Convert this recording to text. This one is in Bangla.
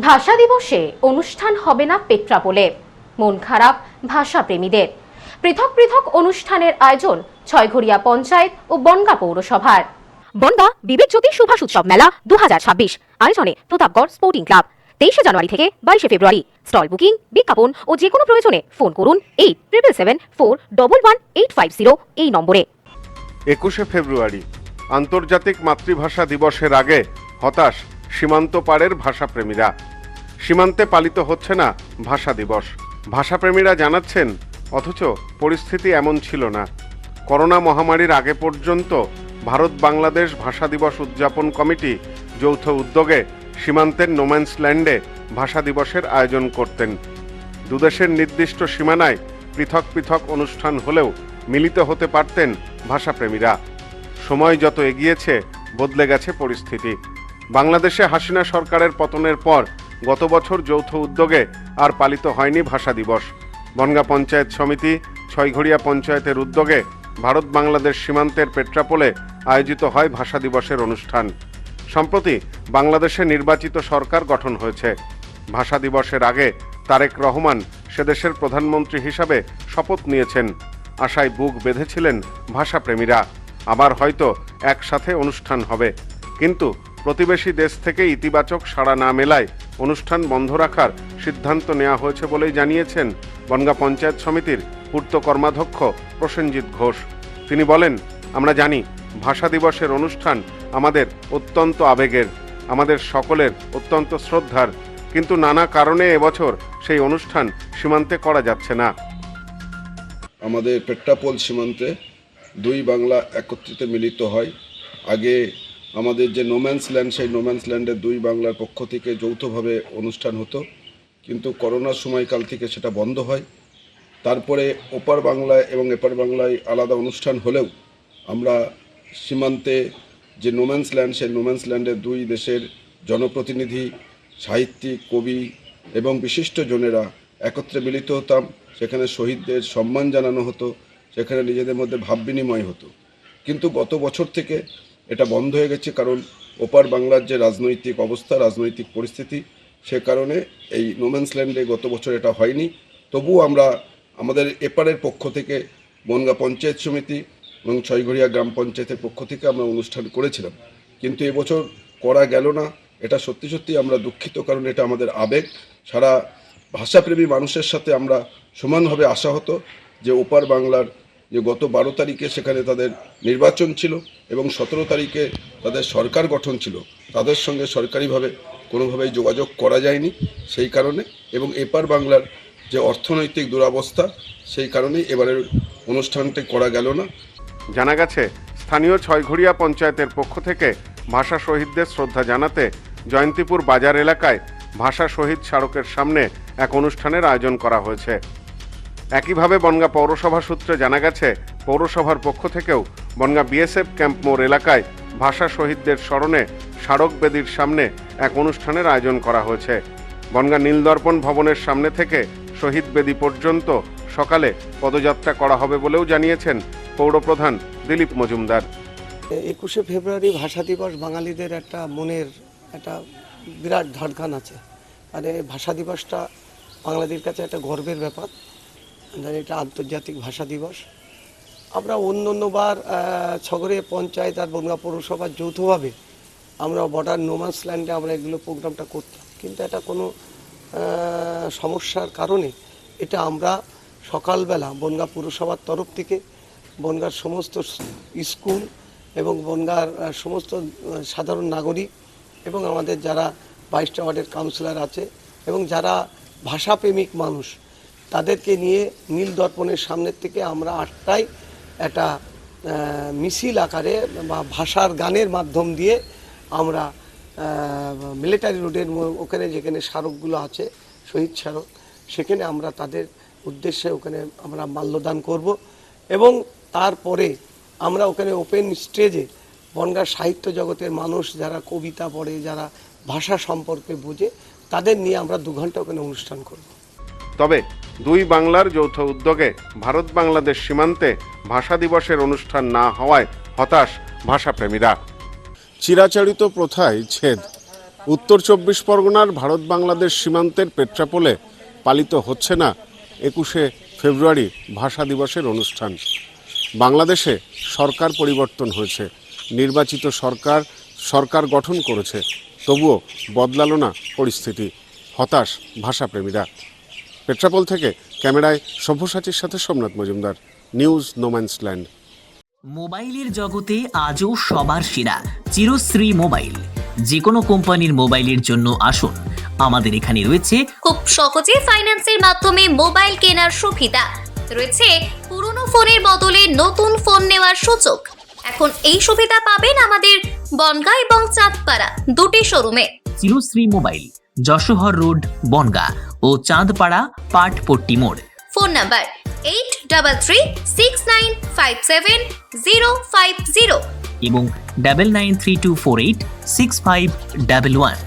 ভাষা দিবসে অনুষ্ঠান হবে না পেট্রাপোলে, মন খারাপ ভাষাপ্রেমীদের। পৃথক পৃথক অনুষ্ঠানের আয়োজন ছয়ঘরিয়া পঞ্চায়েত ও বনগাঁ পৌরসভার। বনগাঁ বিবেক জ্যোতি সুভাষ উৎসব মেলা 2026 আয়োজনে প্রতাপগড় স্পোর্টিং ক্লাব। 23 জানুয়ারি থেকে 22 ফেব্রুয়ারি। স্টল বুকিং, বিজ্ঞাপন ও যে কোনো প্রয়োজনে ফোন করুন 8777411850 এই নম্বরে। 21 ফেব্রুয়ারি আন্তর্জাতিক মাতৃভাষা দিবসের আগে হতাশ সীমান্ত পারের ভাষাপ্রেমীরা। সীমান্তে পালিত হচ্ছে না ভাষা দিবস। ভাষাপ্রেমীরা জানাচ্ছেন, অথচ পরিস্থিতি এমন ছিল না। করোনা মহামারীর আগে পর্যন্ত ভারত বাংলাদেশ ভাষা দিবস উদযাপন কমিটি যৌথ উদ্যোগে সীমান্তের নোম্যান্স ল্যান্ডে ভাষা দিবসের আয়োজন করতেন। দুদেশের নির্দিষ্ট সীমানায় পৃথক পৃথক অনুষ্ঠান হলেও মিলিত হতে পারতেন ভাষাপ্রেমীরা। সময় যত এগিয়েছে বদলে গেছে পরিস্থিতি। বাংলাদেশে হাসিনা সরকারের পতনের পর গত বছর যৌথ উদ্যোগে আর পালিত হয়নি ভাষা দিবস। বনগাঁ পঞ্চায়েত সমিতি, ছয়ঘরিয়া পঞ্চায়েতের উদ্যোগে ভারত বাংলাদেশ সীমান্তের পেট্রাপোলে আয়োজিত হয় ভাষা দিবসের অনুষ্ঠান। সম্প্রতি বাংলাদেশে নির্বাচিত সরকার গঠন হয়েছে। ভাষা দিবসের আগে তারেক রহমান সেদেশের প্রধানমন্ত্রী হিসাবে শপথ নিয়েছেন। আশায় বুক বেঁধেছিলেন ভাষাপ্রেমীরা, আবার হয়তো একসাথে অনুষ্ঠান হবে। কিন্তু প্রতিবেশী দেশ থেকে ইতিবাচক সাড়া না মেলায় অনুষ্ঠান বন্ধ রাখার সিদ্ধান্ত নেওয়া হয়েছে বলেই জানিয়েছেন বনগাঁ পঞ্চায়েত সমিতির পূর্ত কর্মাধ্যক্ষ প্রসেনজিৎ ঘোষ। তিনি বলেন, আমরা জানি ভাষা দিবসের অনুষ্ঠান আমাদের অত্যন্ত আবেগের, আমাদের সকলের অত্যন্ত শ্রদ্ধার, কিন্তু নানা কারণে এবছর সেই অনুষ্ঠান সীমান্তে করা যাচ্ছে না। আমাদের পেট্রাপোল সীমান্তে দুই বাংলা একত্রিত মিলিত হয়। আগে আমাদের যে নোম্যান্স ল্যান্ড, সেই নোম্যান্স ল্যান্ডে দুই বাংলার পক্ষ থেকে যৌথভাবে অনুষ্ঠান হতো, কিন্তু করোনার সময়কাল থেকে সেটা বন্ধ হয়। তারপরে ওপার বাংলায় এবং এপার বাংলায় আলাদা অনুষ্ঠান হলেও আমরা সীমান্তে যে নোম্যান্স ল্যান্ড, সেই নোম্যান্স ল্যান্ডে দুই দেশের জনপ্রতিনিধি, সাহিত্যিক, কবি এবং বিশিষ্ট জনেরা একত্রে মিলিত হতাম। সেখানে শহীদদের সম্মান জানানো হতো, সেখানে নিজেদের মধ্যে ভাব বিনিময় হতো। কিন্তু গত বছর থেকে এটা বন্ধ হয়ে গেছে, কারণ ওপার বাংলার যে রাজনৈতিক অবস্থা, রাজনৈতিক পরিস্থিতি, সে কারণে এই নোম্যান্স ল্যান্ডে গত বছর এটা হয়নি। তবুও আমরা আমাদের এপারের পক্ষ থেকে বনগাঁ পঞ্চায়েত সমিতি এবং ছয়ঘরিয়া গ্রাম পঞ্চায়েতের পক্ষ থেকে আমরা অনুষ্ঠান করেছিলাম, কিন্তু এবছর করা গেল না। এটা সত্যি সত্যি আমরা দুঃখিত, কারণ এটা আমাদের আবেগ। সারা ভাষাপ্রেমী মানুষের সাথে আমরা সমানভাবে আশাহত যে ওপার বাংলার যে গত 12 তারিখে সেখানে তাদের নির্বাচন ছিল এবং 17 তারিখে তাদের সরকার গঠন ছিল, তাদের সঙ্গে সরকারিভাবে কোনোভাবেই যোগাযোগ করা যায়নি। সেই কারণে এবং এপার বাংলার যে অর্থনৈতিক দুরবস্থা, সেই কারণেই এবারের অনুষ্ঠানটি করা গেল না। জানা গেছে, স্থানীয় ছয়ঘরিয়া পঞ্চায়েতের পক্ষ থেকে ভাষা শহীদদের শ্রদ্ধা জানাতে জয়ন্তীপুর বাজার এলাকায় ভাষা শহীদ স্মারকের সামনে এক অনুষ্ঠানের আয়োজন করা হয়েছে। একইভাবে বনগাঁ পৌরসভা সূত্রে জানা গেছে, পৌরসভার পক্ষ থেকেও বনগাঁ বিএসএফ ক্যাম্প মোড় এলাকায় ভাষা শহীদদের স্মরণে স্মারক বেদির সামনে এক অনুষ্ঠানের আয়োজন করা হয়েছে। বনগাঁ নীলদর্পণ ভবনের সামনে থেকে শহীদ বেদি পর্যন্ত সকালে পদযাত্রা করা হবে বলেও জানিয়েছেন পৌরপ্রধান দিলীপ মজুমদার। 21 ফেব্রুয়ারি ভাষা দিবস বাঙালিদের একটা মনের একটা বিরাট ধড়কান আছে। মানে ভাষা দিবসটা বাঙালিদের কাছে একটা গর্বের ব্যাপার। এটা আন্তর্জাতিক ভাষা দিবস। আমরা অন্যবার ছগরিয়া পঞ্চায়েত আর বনগাঁ পৌরসভার যৌথভাবে আমরা বর্ডার নোম্যান্স ল্যান্ডে আমরা এগুলো প্রোগ্রামটা করতাম, কিন্তু এটা কোনো সমস্যার কারণে এটা আমরা সকালবেলা বনগাঁ পৌরসভার তরফ থেকে বনগাঁর সমস্ত স্কুল এবং বনগাঁর সমস্ত সাধারণ নাগরিক এবং আমাদের যারা 22টা ওয়ার্ডের কাউন্সিলর আছে এবং যারা ভাষাপ্রেমিক মানুষ, তাদেরকে নিয়ে নীলদর্পণের সামনের থেকে আমরা 8টায় একটা মিছিল আকারে বা ভাষার গানের মাধ্যম দিয়ে আমরা মিলিটারি রোডের ওখানে যেখানে স্মারকগুলো আছে, শহীদ স্মারক, সেখানে আমরা তাদের উদ্দেশ্যে ওখানে আমরা মাল্যদান করব এবং তারপরে আমরা ওখানে ওপেন স্টেজে বনগাঁ সাহিত্য জগতের মানুষ যারা কবিতা পড়ে, যারা ভাষা সম্পর্কে বোঝে, তাদের নিয়ে আমরা 2 ঘন্টা ওখানে অনুষ্ঠান করব। তবে দুই বাংলার যৌথ উদ্যোগে ভারত বাংলাদেশ সীমান্তে ভাষা দিবসের অনুষ্ঠান না হওয়ায় হতাশ ভাষাপ্রেমীরা। চিরাচরিত প্রথায় ছেদ, উত্তর 24 পরগনার ভারত বাংলাদেশ সীমান্তের পেট্রাপোলে পালিত হচ্ছে না 21শে ফেব্রুয়ারি ভাষা দিবসের অনুষ্ঠান। বাংলাদেশে সরকার পরিবর্তন হয়েছে, নির্বাচিত সরকার গঠন করেছে, তবুও বদলালো না পরিস্থিতি। হতাশ ভাষাপ্রেমীরা। পেট্রাপোল থেকে ক্যামেরায় সভ্যসাচীর সাথে সোমনাথ মজুমদার, নিউজ নোম্যান্সল্যান্ড। মোবাইলের জগতে আজও সবার সেরা চিরশ্রী মোবাইল। যে কোনো কোম্পানির মোবাইলের জন্য আসুন, আমাদের এখানে রয়েছে খুব সহজে ফাইন্যান্সের মাধ্যমে মোবাইল কেনার সুবিধা রয়েছে। পুরনো ফোনের বদলে নতুন ফোন নেওয়ার সুযোগ। এখন এই সুবিধা পাবেন আমাদের বনগাঁ এবং চাঁদপাড়া দুটি শোরুমে। চিরশ্রী মোবাইল, যশোহর রোড, বনগাঁ ও চাঁদপাড়া পাটপট্টি মোড়। ফোন নাম্বার 8336957050 এবং 9932486511।